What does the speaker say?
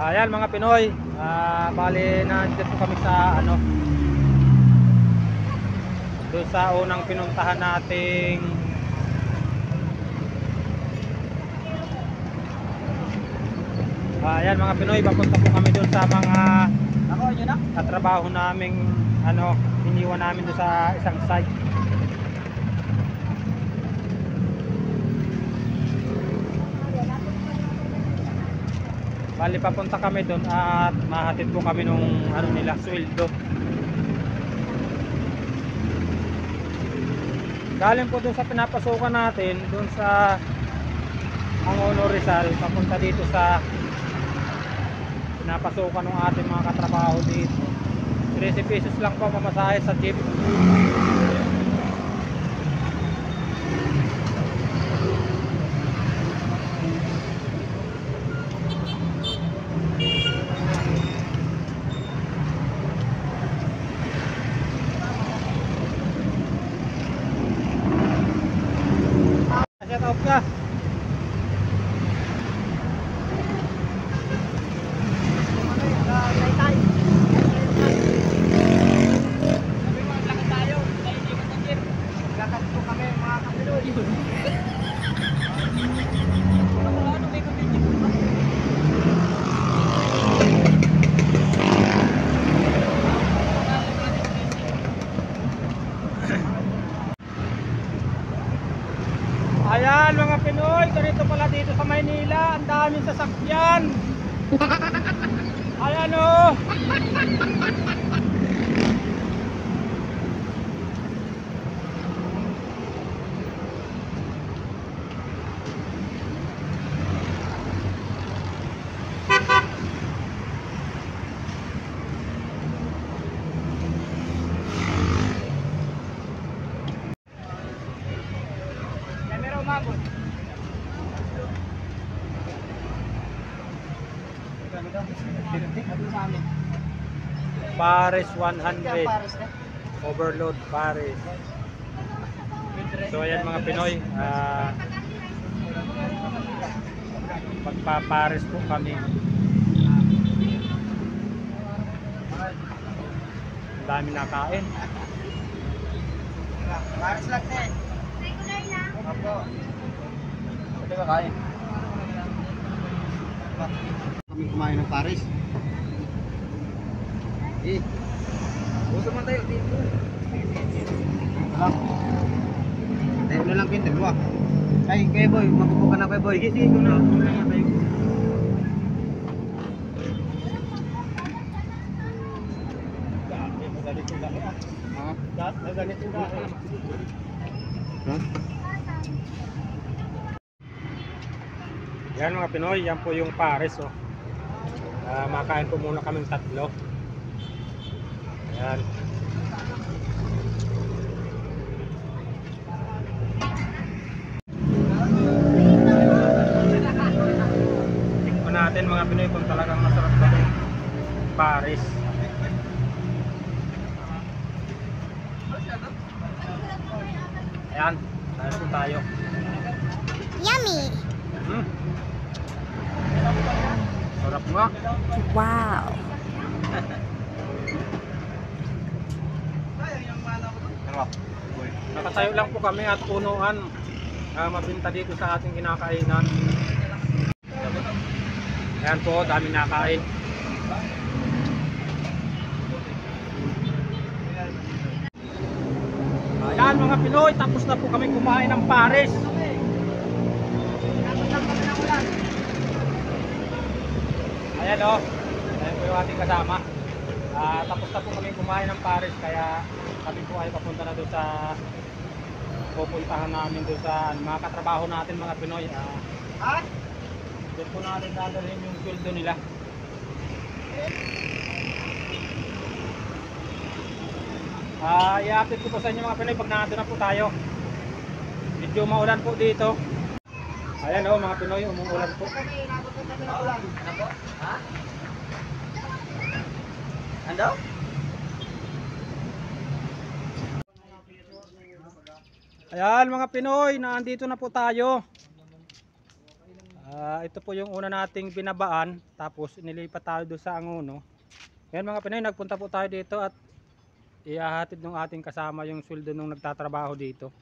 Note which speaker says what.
Speaker 1: Ayan mga Pinoy, bali nandito po kami sa doon sa unang pinuntahan nating ayan mga Pinoy, papunta po kami doon sa mga katrabaho naming iniwan namin doon sa isang site. Bali papunta kami doon at mahatid po kami nung nila sweldo. Galing po doon sa pinapasukan natin doon sa Angono Rizal, papunta dito sa pinapasukan ng ating mga katrabaho dito. 13 pesos lang po mamasahe sa jeep. Shout out ka. Ayan mga Pinoy, ganito pala dito sa Maynila, ang daming sasakyan. Ayan o. Paris 100 overload Paris. So ayan mga Pinoy, magpa-Paris po kami. Ang dami nakain.
Speaker 2: Paris lang din. Regular lang. Opo. Pwede ka kain. Kami kumain ng Paris. Gusto man tayo dito. Tayo na lang kayo, dalawa. Ay, kay boy, magupo ka na kay boy. Sige, ito na. Ito na tayo.
Speaker 1: Yan mga Pinoy, yan po yung Paris oh. Makain po muna kaming tatlo. Ayan. Tingnan natin mga Pinoy kung talagang masarap ba yung Paris. Ayan, tayo po tayo.
Speaker 2: Yummy!
Speaker 1: Sarap nga.
Speaker 2: Wow!
Speaker 1: Nakatayo lang po kami at punuan mabinta dito sa ating kinakainan. Ayan po, dami nakain. Ayan mga Pinoy, tapos na po kami kumain ng Paris. Ayan o, ayan po yung ating kasama. Tapos na po kami kumain ng Paris, kaya kami po ay papunta na doon sa pupuntahan namin doon sa mga katrabaho natin mga Pinoy. Doon po natin dadalhin yung sweldo nila. I-update ko po sa inyo mga Pinoy pag nandun na po tayo. Medyo maulan po dito. Ayan o mga Pinoy, umuulan po.
Speaker 2: Ano?
Speaker 1: Ayan mga Pinoy, nandito na po tayo. Ito po yung una nating binabaan, tapos nilipat tayo doon sa Angono. Ngayon mga Pinoy, nagpunta po tayo dito at ihahatid ng ating kasama yung sweldo nung nagtatrabaho dito.